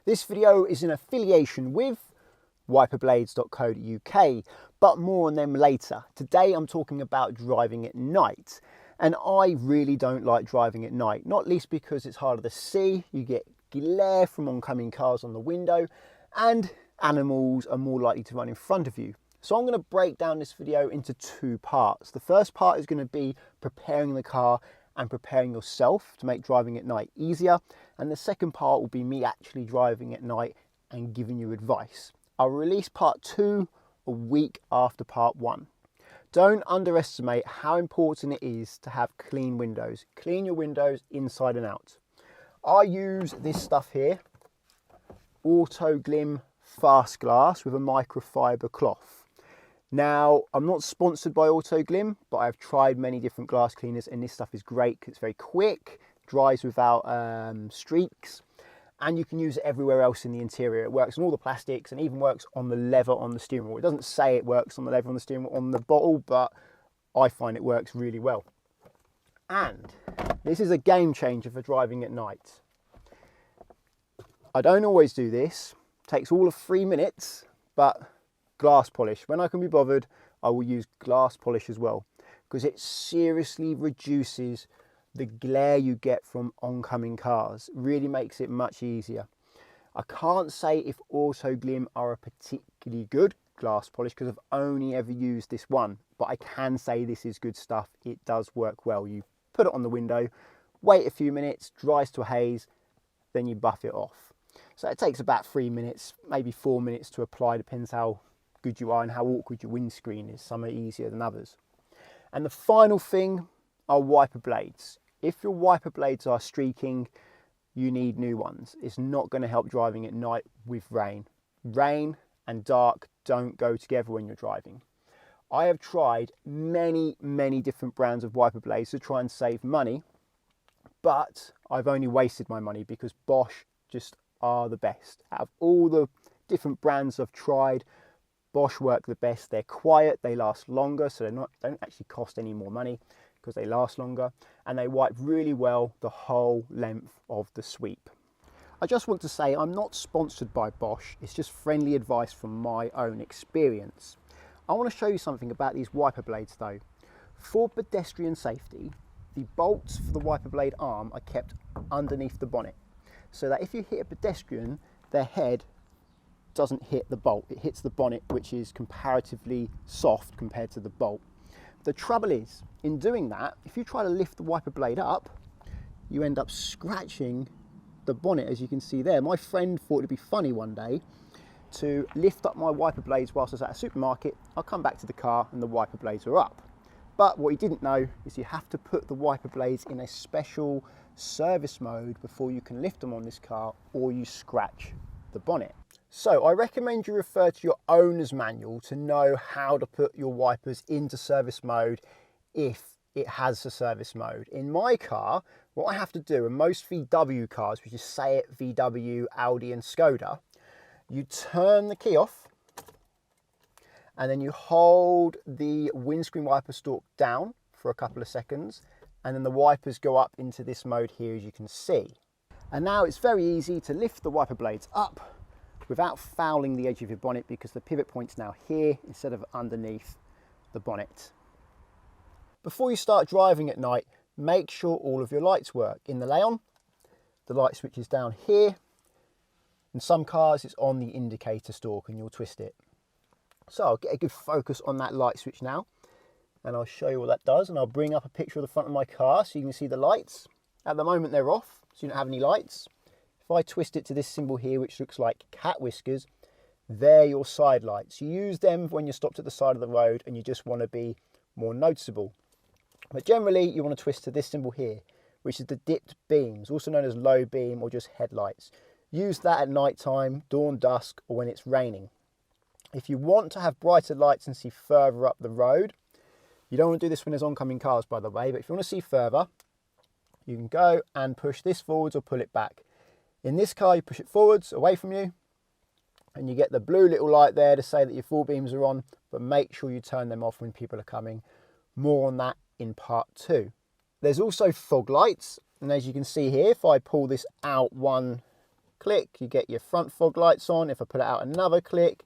This video is in affiliation with wiperblades.co.uk, but more on them later. Today I'm talking about driving at night, and I really don't like driving at night, not least because it's harder to see, you get glare from oncoming cars on the window, and animals are more likely to run in front of you. So I'm going to break down this video into two parts. The first part is going to be preparing the car and preparing yourself to make driving at night easier, and the second part will be me actually driving at night and giving you advice. I'll release part 2 a week after part 1. Don't underestimate how important it is to have clean windows. Clean your windows inside and out. I use this stuff here, Auto Glim Fast Glass with a microfiber cloth. Now, I'm not sponsored by Auto Glim, but I've tried many different glass cleaners, and this stuff is great because it's very quick, dries without streaks, and you can use it everywhere else in the interior. It works on all the plastics and even works on the leather on the steering wheel. It doesn't say it works on the leather on the steering wheel on the bottle, but I find it works really well. And this is a game changer for driving at night. I don't always do this. It takes all of 3 minutes, but glass polish. When I can be bothered, I will use glass polish as well, because it seriously reduces the glare you get from oncoming cars. It really makes it much easier. I can't say if Auto Glim are a particularly good glass polish because I've only ever used this one, but I can say this is good stuff. It does work well. You put it on the window, wait a few minutes, dries to a haze, then you buff it off. So it takes about 3 minutes, maybe 4 minutes to apply, depends how good you are and how awkward your windscreen is. Some are easier than others. And the final thing are wiper blades. If your wiper blades are streaking, you need new ones. It's not going to help driving at night with rain. Rain and dark don't go together when you're driving. I have tried many different brands of wiper blades to try and save money, but I've only wasted my money because Bosch just are the best. Out of all the different brands I've tried, Bosch work the best. They're quiet, they last longer, so don't actually cost any more money because they last longer, and they wipe really well the whole length of the sweep. I just want to say I'm not sponsored by Bosch, it's just friendly advice from my own experience. I want to show you something about these wiper blades though. For pedestrian safety, the bolts for the wiper blade arm are kept underneath the bonnet, so that if you hit a pedestrian, their head doesn't hit the bolt, it hits the bonnet, which is comparatively soft compared to the bolt. The trouble is, in doing that, if you try to lift the wiper blade up, you end up scratching the bonnet, as you can see there. My friend thought it'd be funny one day to lift up my wiper blades whilst I was at a supermarket. I'll come back to the car and the wiper blades are up. But what he didn't know is you have to put the wiper blades in a special service mode before you can lift them on this car, or you scratch the bonnet. So I recommend you refer to your owner's manual to know how to put your wipers into service mode if it has a service mode. In my car, what I have to do, and most VW cars, which is Seat, VW, Audi and Skoda, you turn the key off and then you hold the windscreen wiper stalk down for a couple of seconds, and then the wipers go up into this mode here, as you can see. And now it's very easy to lift the wiper blades up without fouling the edge of your bonnet, because the pivot point's now here instead of underneath the bonnet. Before you start driving at night, make sure all of your lights work. In the Leon, the light switch is down here. In some cars, it's on the indicator stalk and you'll twist it. So I'll get a good focus on that light switch now, and I'll show you what that does, and I'll bring up a picture of the front of my car so you can see the lights. At the moment they're off, so you don't have any lights. If I twist it to this symbol here, which looks like cat whiskers, they're your side lights. You use them when you're stopped at the side of the road and you just want to be more noticeable. But generally, you want to twist to this symbol here, which is the dipped beams, also known as low beam or just headlights. Use that at night time, dawn, dusk, or when it's raining. If you want to have brighter lights and see further up the road, you don't want to do this when there's oncoming cars, by the way, but if you want to see further, you can go and push this forwards or pull it back. In this car, you push it forwards, away from you, and you get the blue little light there to say that your full beams are on, but make sure you turn them off when people are coming. More on that in part 2. There's also fog lights, and as you can see here, if I pull this out one click, you get your front fog lights on. If I put it out another click,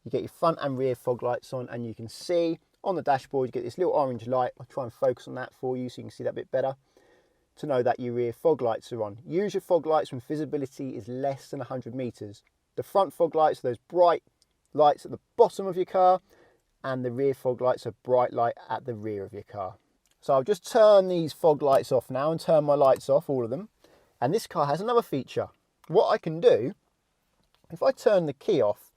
you get your front and rear fog lights on, and you can see on the dashboard, you get this little orange light. I'll try and focus on that for you so you can see that a bit better, to know that your rear fog lights are on. Use your fog lights when visibility is less than 100 meters. The front fog lights are those bright lights at the bottom of your car, and the rear fog lights are bright light at the rear of your car. So I'll just turn these fog lights off now and turn my lights off, all of them. And this car has another feature. What I can do, if I turn the key off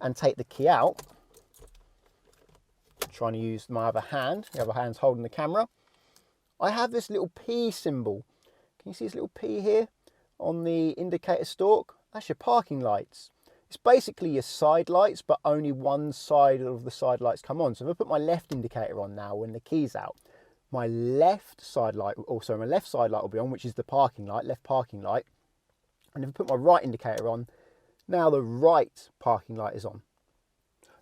and take the key out, I'm trying to use my other hand, the other hand's holding the camera, I have this little P symbol. Can you see this little P here on the indicator stalk? That's your parking lights. It's basically your side lights, but only one side of the side lights come on. So if I put my left indicator on now when the key's out, my left side light will be on, which is the parking light, left parking light. And if I put my right indicator on, now the right parking light is on.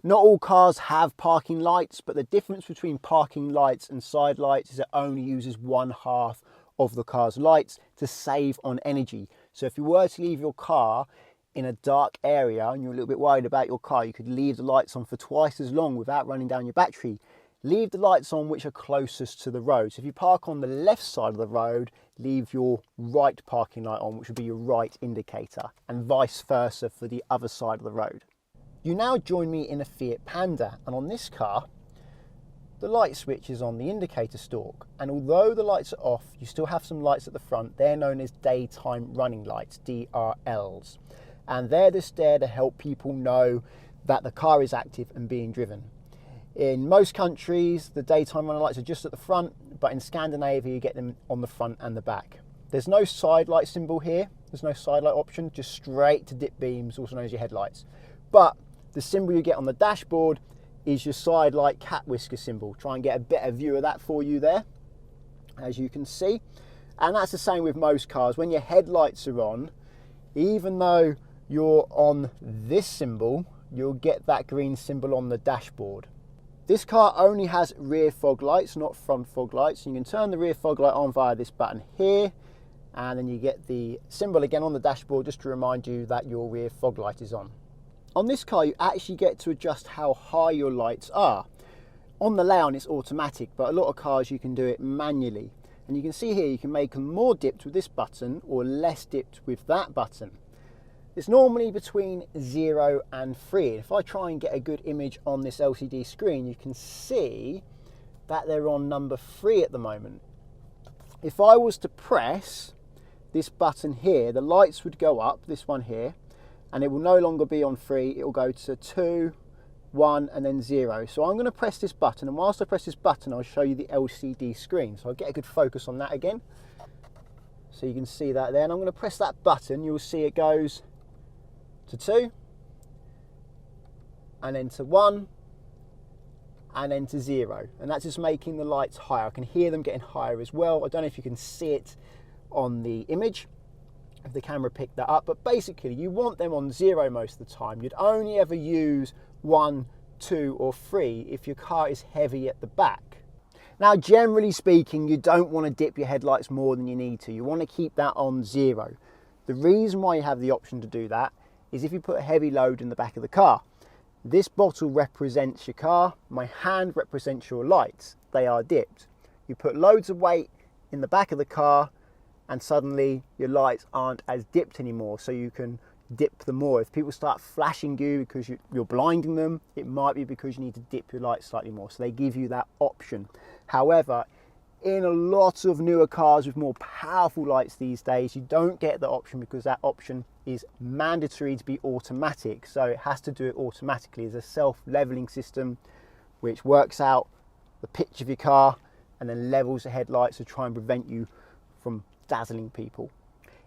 Not all cars have parking lights, but the difference between parking lights and side lights is it only uses one half of the car's lights to save on energy. So if you were to leave your car in a dark area and you're a little bit worried about your car, you could leave the lights on for twice as long without running down your battery. Leave the lights on which are closest to the road. So if you park on the left side of the road, leave your right parking light on, which would be your right indicator, and vice versa for the other side of the road. You now join me in a Fiat Panda, and on this car, the light switch is on the indicator stalk. And although the lights are off, you still have some lights at the front. They're known as daytime running lights, DRLs. And they're just there to help people know that the car is active and being driven. In most countries, the daytime running lights are just at the front, but in Scandinavia, you get them on the front and the back. There's no side light symbol here. There's no side light option, just straight to dip beams, also known as your headlights. But the symbol you get on the dashboard is your side light cat whisker symbol. Try and get a better view of that for you there, as you can see. And that's the same with most cars. When your headlights are on, even though you're on this symbol, you'll get that green symbol on the dashboard. This car only has rear fog lights, not front fog lights. You can turn the rear fog light on via this button here, and then you get the symbol again on the dashboard just to remind you that your rear fog light is on. On this car, you actually get to adjust how high your lights are. On the layout, it's automatic, but a lot of cars you can do it manually. And you can see here, you can make them more dipped with this button or less dipped with that button. It's normally between 0 and 3. If I try and get a good image on this LCD screen, you can see that they're on number 3 at the moment. If I was to press this button here, the lights would go up, this one here, and it will no longer be on 3, it will go to 2, 1, and then 0. So I'm going to press this button, and whilst I press this button, I'll show you the LCD screen. So I'll get a good focus on that again. So you can see that there, and I'm going to press that button, you'll see it goes to 2, and then to 1, and then to 0. And that's just making the lights higher. I can hear them getting higher as well. I don't know if you can see it on the image, if the camera picked that up, but basically you want them on 0 most of the time. You'd only ever use 1, 2, or 3 if your car is heavy at the back. Now, generally speaking, you don't want to dip your headlights more than you need to. You want to keep that on 0. The reason why you have the option to do that is if you put a heavy load in the back of the car. This bottle represents your car, my hand represents your lights. They are dipped. You put loads of weight in the back of the car and suddenly your lights aren't as dipped anymore, so you can dip them more. If people start flashing you because you're blinding them, it might be because you need to dip your lights slightly more, so they give you that option. However, in a lot of newer cars with more powerful lights these days, you don't get the option because that option is mandatory to be automatic. So it has to do it automatically. There's a self-leveling system which works out the pitch of your car and then levels the headlights to try and prevent you from dazzling people.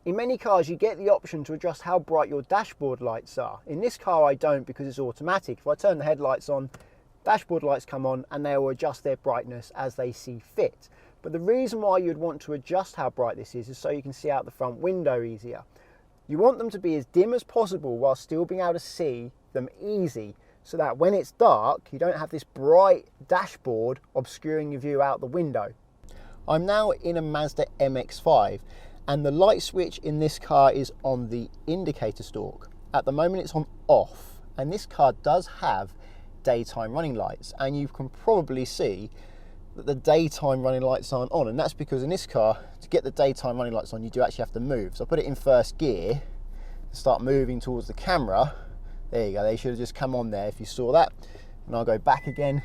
In many cars, you get the option to adjust how bright your dashboard lights are. In this car, I don't because it's automatic. If I turn the headlights on, dashboard lights come on and they will adjust their brightness as they see fit. But the reason why you'd want to adjust how bright this is so you can see out the front window easier. You want them to be as dim as possible while still being able to see them easy, so that when it's dark, you don't have this bright dashboard obscuring your view out the window. I'm now in a Mazda MX-5, And the light switch in this car is on the indicator stalk. At the moment it's on off, and this car does have daytime running lights, and you can probably see that the daytime running lights aren't on, and that's because in this car, to get the daytime running lights on, you do actually have to move. So I put it in first gear, start moving towards the camera. There you go, they should have just come on there if you saw that. And I'll go back again.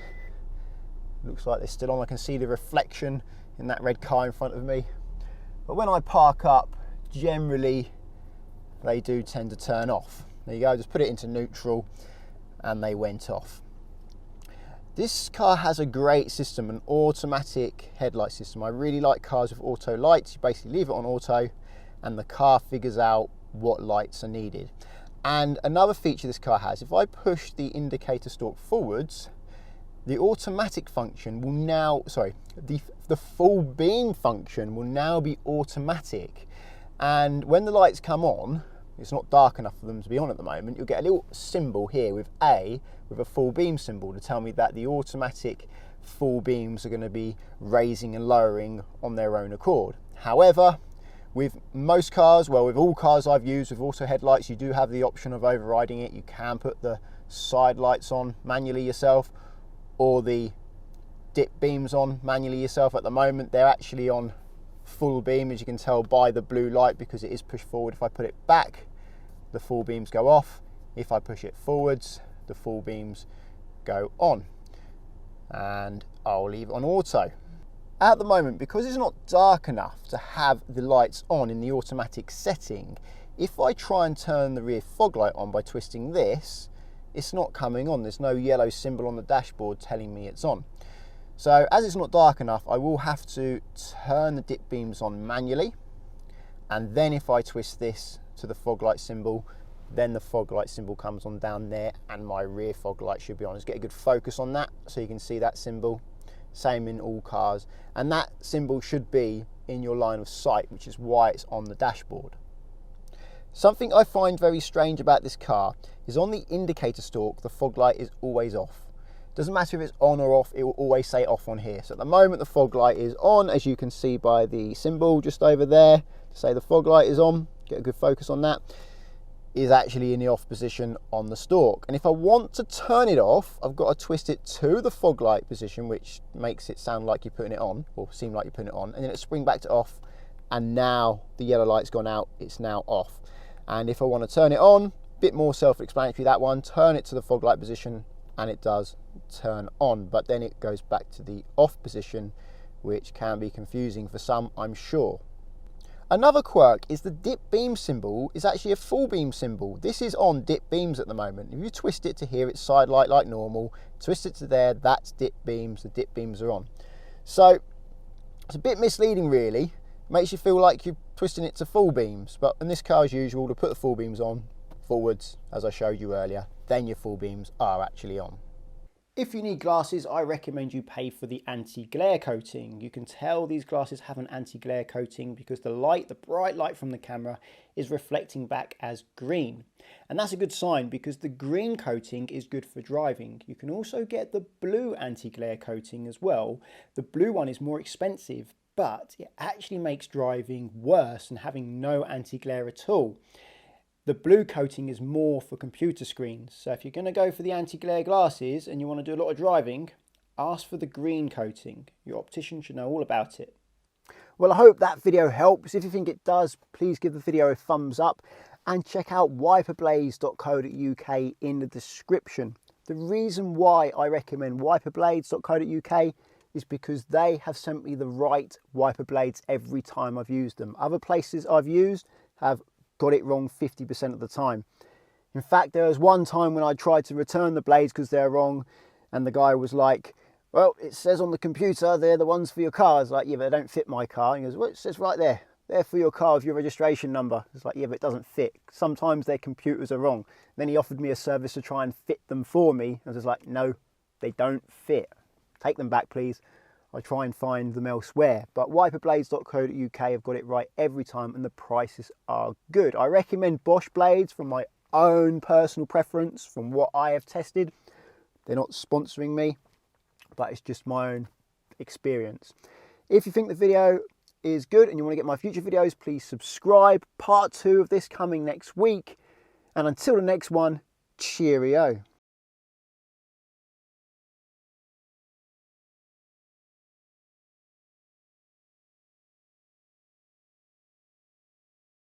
Looks like they're still on. I can see the reflection in that red car in front of me. But when I park up, generally they do tend to turn off. There you go, just put it into neutral and they went off. This car has a great system, an automatic headlight system. I really like cars with auto lights. You basically leave it on auto and the car figures out what lights are needed. And another feature this car has, if I push the indicator stalk forwards, the automatic function will now, the full beam function will now be automatic. And when the lights come on, it's not dark enough for them to be on at the moment, you'll get a little symbol here with a full beam symbol to tell me that the automatic full beams are going to be raising and lowering on their own accord. However, with most cars, well, with all cars I've used with auto headlights, you do have the option of overriding it. You can put the side lights on manually yourself, or the dip beams on manually yourself. At the moment, they're actually on full beam, as you can tell by the blue light, because it is pushed forward. If I put it back, the full beams go off. If I push it forwards, the full beams go on. And I'll leave it on auto. At the moment, because it's not dark enough to have the lights on in the automatic setting, if I try and turn the rear fog light on by twisting this, it's not coming on. There's no yellow symbol on the dashboard telling me it's on. So as it's not dark enough, I will have to turn the dip beams on manually. And then if I twist this to the fog light symbol, then the fog light symbol comes on down there and my rear fog light should be on. Just get a good focus on that so you can see that symbol. Same in all cars. And that symbol should be in your line of sight, which is why it's on the dashboard. Something I find very strange about this car is on the indicator stalk, the fog light is always off. Doesn't matter if it's on or off, it will always say off on here. So at the moment the fog light is on, as you can see by the symbol just over there to say the fog light is on. Get a good focus on that. Is actually in the off position on the stalk. And if I want to turn it off, I've got to twist it to the fog light position, which makes it sound like you're putting it on, or seem like you're putting it on, and then it spring back to off, and now the yellow light's gone out, it's now off. And if I want to turn it on, bit more self-explanatory that one, turn it to the fog light position and it does turn on, but then it goes back to the off position, which can be confusing for some, I'm sure. Another quirk is the dip beam symbol is actually a full beam symbol. This is on dip beams at the moment. If you twist it to here, it's side light like normal. Twist it to there, that's dip beams. The dip beams are on. So it's a bit misleading really. Makes you feel like you're twisting it to full beams. But in this car, as usual, to put the full beams on forwards, as I showed you earlier, then your full beams are actually on. If you need glasses, I recommend you pay for the anti-glare coating. You can tell these glasses have an anti-glare coating because the light, the bright light from the camera, is reflecting back as green. And that's a good sign because the green coating is good for driving. You can also get the blue anti-glare coating as well. The blue one is more expensive, but it actually makes driving worse than having no anti-glare at all. The blue coating is more for computer screens. So if you're going to go for the anti-glare glasses and you want to do a lot of driving, ask for the green coating. Your optician should know all about it. Well, I hope that video helps. If you think it does, please give the video a thumbs up and check out wiperblades.co.uk in the description. The reason why I recommend wiperblades.co.uk is because they have sent me the right wiper blades every time I've used them. Other places I've used have got it wrong 50% of the time. In fact, there was one time when I tried to return the blades because they're wrong, and the guy was like, well, it says on the computer they're the ones for your car. I was like, yeah, but they don't fit my car. And he goes, well, it says right there, they're for your car with your registration number. It's like, yeah, but it doesn't fit. Sometimes their computers are wrong. Then he offered me a service to try and fit them for me. I was just like, no, they don't fit. Take them back, please. I try and find them elsewhere, but wiperblades.co.uk have got it right every time and the prices are good. I recommend Bosch blades from my own personal preference, from what I have tested. They're not sponsoring me, but it's just my own experience. If you think the video is good and you want to get my future videos, please subscribe. Part 2 of this coming next week. And until the next one, cheerio.